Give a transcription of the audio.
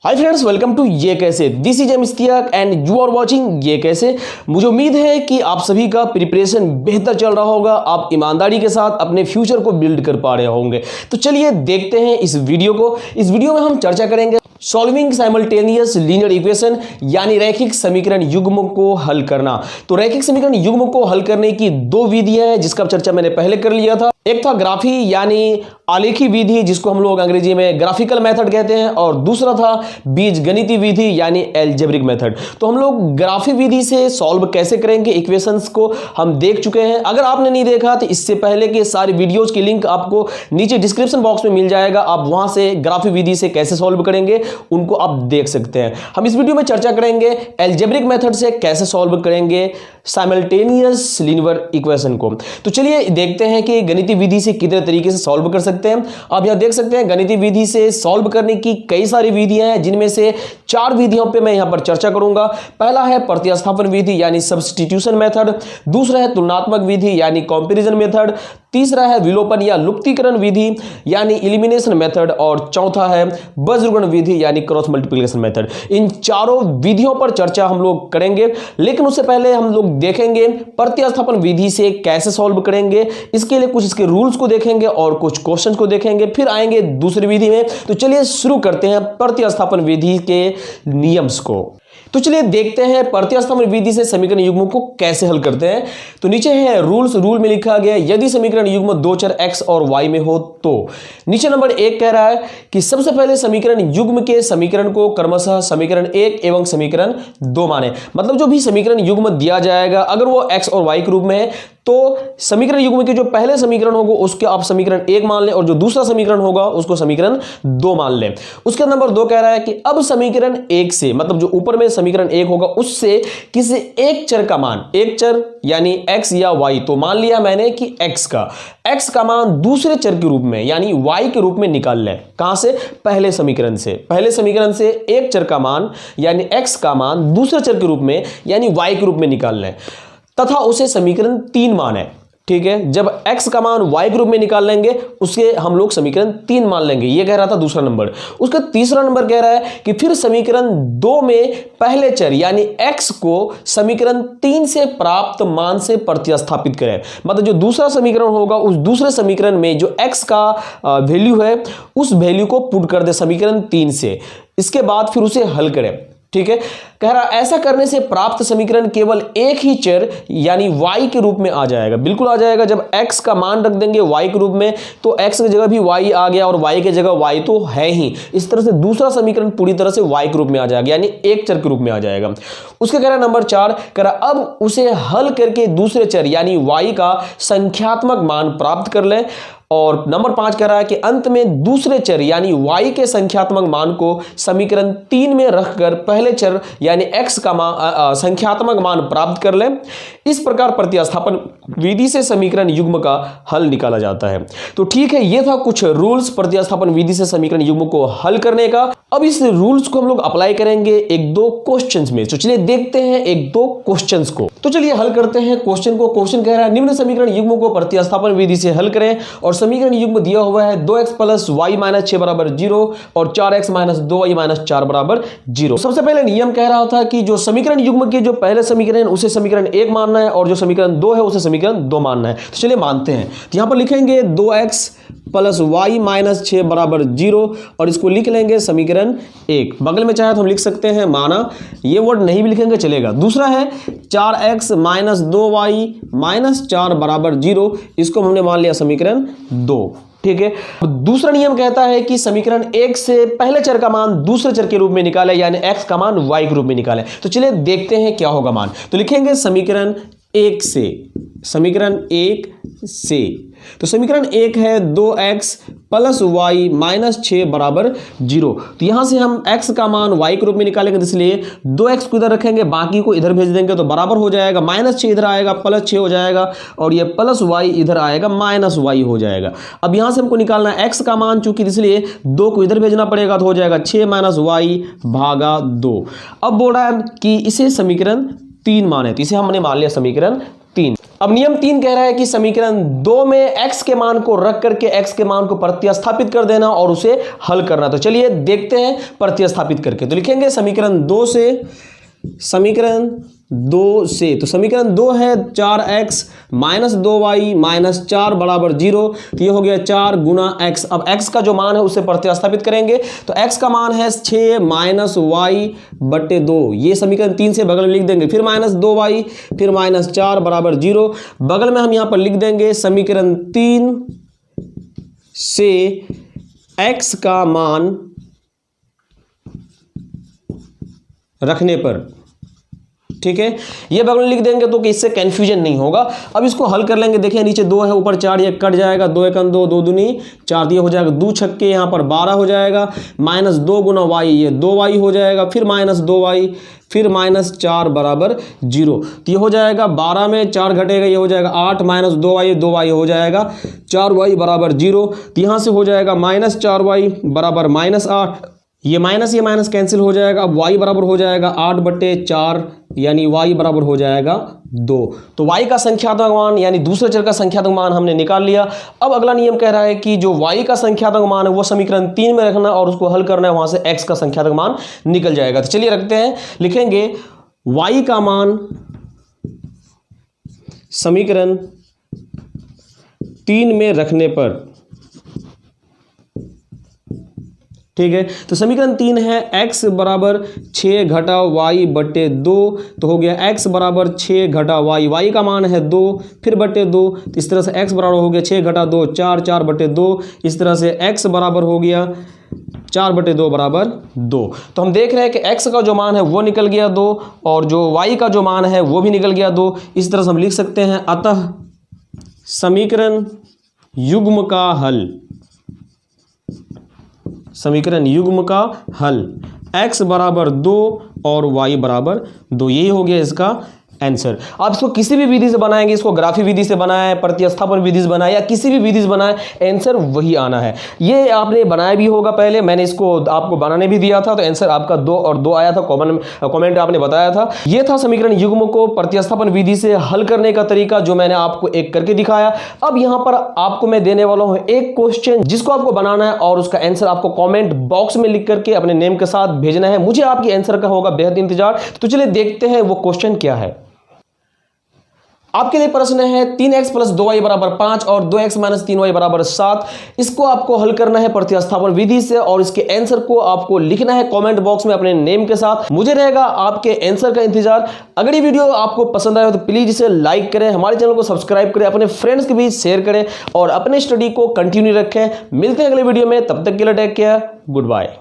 Hi friends, welcome to ये कैसे। This is M Ishtiaq and you are watching ये कैसे। मुझे उम्मीद है कि आप सभी का प्रिपरेशन बेहतर चल रहा होगा, आप ईमानदारी के साथ अपने फ्यूचर को बिल्ड कर पा रहे होंगे। तो चलिए देखते हैं इस वीडियो को। इस वीडियो में हम चर्चा करेंगे सॉल्विंग साइमल्टेनियस लीनियर इक्वेशन यानी रैखिक समीकरण युग्म को हल करना। तो रैखिक समीकरण युग्म को हल करने की दो विधियां हैं जिसका चर्चा मैंने पहले कर लिया था। एक था ग्राफी यानी आलेखी विधि जिसको हम लोग अंग्रेजी में ग्राफिकल मेथड कहते हैं, और दूसरा था बीजगणितीय विधि यानी एल्जेब्रिक मेथड। तो हम लोग ग्राफी विधि से सॉल्व कैसे करेंगे इक्वेशंस को हम देख चुके हैं। अगर आपने नहीं देखा तो इससे पहले के सारी वीडियोज की लिंक आपको नीचे डिस्क्रिप्शन बॉक्स में मिल जाएगा, आप वहां से ग्राफी विधि से कैसे सॉल्व करेंगे उनको आप देख सकते हैं। हम इस वीडियो में चर्चा करेंगे एल्जेब्रिक मेथड से कैसे सॉल्व करेंगे साइमल्टेनियस लीनियर इक्वेशन को। तो चलिए देखते हैं कि गणितीय विधि से कितने तरीके से सॉल्व कर सकते हैं। आप यहां देख सकते हैं गणितीय विधि से सॉल्व करने की कई सारी विधियां हैं, जिनमें से 4 विधियों पे मैं यहां पर चर्चा करूंगा। पहला है प्रतिस्थापन विधि यानी सब्स्टिट्यूशन मेथड, दूसरा है तुलनात्मक विधि यानी कंपैरिजन मेथड, तीसरा है विलोपन या लुप्तीकरण विधि यानी एलिमिनेशन मेथड, और चौथा है बज्रगुण विधि यानी क्रॉस मल्टीप्लिकेशन मेथड। इन चारों विधियों पर चर्चा हम लोग करेंगे, लेकिन उससे पहले हम लोग देखेंगे प्रतिस्थापन विधि से कैसे सॉल्व करेंगे। इसके लिए कुछ इसके रूल्स को देखेंगे और कुछ क्वेश्चंस को देखेंगे, फिर आएंगे दूसरी विधि में। तो चलिए शुरू करते हैं प्रतिस्थापन विधि के नियम्स को। तो चलिए देखते हैं प्रतिस्थापन विधि से समीकरण युग्म को कैसे हल करते हैं। तो नीचे है रूल्स। रूल में लिखा गया यदि समीकरण युग्म दो चर x और y में हो तो नीचे नंबर 1 कह रहा है कि सबसे पहले समीकरण युग्म के समीकरण को क्रमशः समीकरण 1 एवं समीकरण 2 माने। मतलब जो भी समीकरण युग्म दिया जाएगा अगर वो x और y के रूप में है तो समीकरण युग्म के जो पहले समीकरण होगा उसके आप समीकरण 1 मान लें, और जो दूसरा समीकरण होगा उसको समीकरण 2 मान लें। उसके नंबर 2 कह रहा है कि अब समीकरण 1 से, मतलब जो ऊपर में समीकरण 1 होगा उससे किसी एक चर का मान, एक चर यानी x या y, तो मान लिया मैंने कि x का मान दूसरे चर के रूप में यानी y के रूप में निकाल लें। कहां से? पहले समीकरण से। पहले समीकरण से एक चर का मान यानी x का मान दूसरे चर के रूप में यानी y के रूप में निकाल लें तथा उसे समीकरण 3 मान है। ठीक है, जब x का मान y के रूप में निकाल लेंगे उसके हम लोग समीकरण 3 मान लेंगे। ये कह रहा था दूसरा नंबर। उसका तीसरा नंबर कह रहा है कि फिर समीकरण 2 में पहले चर यानी x को समीकरण 3 से प्राप्त मान से प्रतिस्थापित करें। मतलब जो दूसरा समीकरण होगा उस दूसरे समीकरण में जो x का वैल्यू है उस वैल्यू को पुट कर दे समीकरण 3 से। इसके बाद फिर उसे हल करें। ठीक है, कह रहा ऐसा करने से प्राप्त समीकरण केवल एक ही चर यानी y के रूप में आ जाएगा। बिल्कुल आ जाएगा। जब x का मान रख देंगे y के रूप में तो x की जगह भी y आ गया और y की जगह y तो है ही। इस तरह से दूसरा समीकरण पूरी तरह से y के रूप में आ जाएगा यानी एक चर के रूप में आ जाएगा। उसके कह रहा नंबर 4 कह रहा अब उसे हल करके दूसरे चर यानी y का संख्यात्मक मान प्राप्त कर लें। और नंबर 5 कह रहा है कि अंत में दूसरे चर यानी y के संख्यात्मक मान को समीकरण 3 में रखकर पहले चर यानी x का संख्यात्मक मान प्राप्त कर लें। इस प्रकार प्रतिस्थापन विधि से समीकरण युग्म का हल निकाला जाता है। तो ठीक है, ये था कुछ रूल्स प्रतिस्थापन विधि से समीकरण युग्म को हल करने का। अब इस रूल्स को हम लोग अप्लाई करेंगे 1-2 क्वेश्चंस में। तो चलिए देखते हैं 1-2 क्वेश्चंस को। तो चलिए हल करते हैं क्वेश्चन को। क्वेश्चन कह रहा है निम्न समीकरण युग्म को प्रतिस्थापन विधि से हल करें, और समीकरण युग्म दिया हुआ है 2x + y - 6 = 0 और 4x - 2y - 4 = 0। सबसे पहले नियम कह रहा था कि जो समीकरण युग्म के जो पहले समीकरण है उसे समीकरण 1 मानना है और जो समीकरण 2 है उसे समीकरण 2 मानना है। तो चलिए मानते हैं। तो यहां पर लिखेंगे 2x + y - 6 = 0 और इसको लिख लेंगे समीकरण 1। बगल में चाहे तो हम लिख सकते हैं माना, ये वर्ड नहीं भी लिखेंगे चलेगा। दूसरा है 4x - 2y - 4 = 0, इसको हमने मान लिया समीकरण 2। ठीक है, दूसरा नियम कहता है कि समीकरण 1 से पहले चर का मान दूसरे चर के रूप में निकाले यानी x का मान y के रूप में निकाले। तो चलिए देखते हैं क्या होगा मान। तो लिखेंगे समीकरण 1 से, समीकरण 1 से। तो समीकरण 1 है 2x + y - 6 = 0। तो यहां से हम x का मान y के रूप में निकालेंगे, इसलिए 2x को इधर रखेंगे, बाकी को इधर भेज देंगे तो बराबर हो जाएगा। -6 इधर आएगा, +6 हो जाएगा, और ये +y इधर आएगा, -y हो जाएगा। अब यहां से हमको निकालना है x का मान, चूंकि इसलिए 2 को इधर भेजना पड़ेगा तो हो जाएगा 6 - y/2। अब बोल रहा है कि इसे समीकरण 3 माने, तो इसे हमने मान लिया समीकरण 3। अब नियम 3 कह रहा है कि समीकरण 2 में x के मान को रख करके x के मान को प्रतिस्थापित कर देना और उसे हल करना। तो चलिए देखते हैं प्रतिस्थापित करके। तो लिखेंगे समीकरण 2 से, तो समीकरण 2 है 4x माइनस 2y माइनस 4 बराबर 0। तो ये हो गया 4 गुना x। अब x का जो मान है उसे प्रतिस्थापित करेंगे तो x का मान है 6 माइनस y बटे 2। ये समीकरण 3 से बगल में लिख देंगे, फिर माइनस 2y, फिर माइनस 4 बराबर 0। बगल में हम यहाँ पर लिख देंगे समीकरण 3 से x का मान रखने पर, ठीक है, ये बगल में लिख देंगे तो कि इससे कंफ्यूजन नहीं होगा। अब इसको हल कर लेंगे। देखिए नीचे 2 है, ऊपर 4, ये कट जाएगा, 2 एकम 2, 2 दूनी 4, ये हो जाएगा 2 छक्के, यहाँ पर 12 हो जाएगा, माइनस 2 गुना y, ये 2y हो जाएगा, फिर माइनस 2y, फिर माइनस 4 बराबर 0। तो ये हो जाएगा 12 में 4 घटेगा, ये हो जाएगा 8 माइनस 2y हो जाएगा 4y बराबर 0। तो यहाँ से हो जाएगा माइनस 4y बराबर माइनस 8, ये माइनस कैंसिल हो जाएगा। अब y बराबर हो जाएगा 8/4, यानी y बराबर हो जाएगा 2। तो y का संख्यात्मक मान यानी दूसरे चर का संख्यात्मक मान हमने निकाल लिया। अब अगला नियम कह रहा है कि जो y का संख्यात्मक मान है वो समीकरण 3 में रखना और उसको हल करना है, वहां से x का संख्यात्मक मान निकल जाएगा। तो चलिए रखते हैं, लिखेंगे y का मान समीकरण 3 में रखने पर, ठीक है। तो समीकरण 3 है x बराबर 6 घटा y बटे 2। तो हो गया x बराबर 6 घटा y का मान है 2, फिर बटे 2। तो इस तरह से x बराबर हो गया 6 घटा 2 4, 4 बटे 2। इस तरह से x बराबर हो गया 4/2 बराबर 2। तो हम देख रहे हैं कि x का जो मान है वो निकल गया 2 और जो y का जो मान है वो भी निकल गया 2। इस तरह से हम लिख सकते हैं, अतः समीकरण युग्म का हल, समीकरण युग्म का हल x बराबर 2 और y बराबर 2, यही हो गया इसका आंसर। आप इसको किसी भी विधि से बनाएंगे, इसको ग्राफी विधि से बनाए, प्रतिस्थापन विधि से बनाए या किसी भी विधि से बनाए, आंसर वही आना है। ये आपने बनाया भी होगा पहले, मैंने इसको आपको बनाने भी दिया था, तो आंसर आपका 2 और 2 आया था, कमेंट आपने बताया था। ये था समीकरण युग्म को प्रतिस्थापन विधि से हल करने का तरीका, जो मैंने आपको एक करके दिखाया। अब यहाँ पर आपको मैं देने वाला हूँ एक क्वेश्चन, जिसको आपको बनाना है और उसका आंसर आपको कॉमेंट बॉक्स में लिख करके अपने नेम के साथ भेजना है। मुझे आपके आंसर का होगा बेहद इंतजार। तो चलिए देखते हैं वो क्वेश्चन क्या है। आपके लिए प्रश्न है 3x + 2y बराबर 5 और 2x - 3y बराबर 7। इसको आपको हल करना है प्रतिस्थापन विधि से और इसके आंसर को आपको लिखना है कमेंट बॉक्स में अपने नेम के साथ। मुझे रहेगा आपके आंसर का इंतजार। अगर ये वीडियो आपको पसंद आए तो प्लीज इसे लाइक करें, हमारे चैनल को सब्सक्राइब करें, अपने फ्रेंड्स के बीच शेयर करें और अपने स्टडी को कंटिन्यू रखें। मिलते हैं अगले वीडियो में, तब तक के लिए टेक केयर, गुड बाय।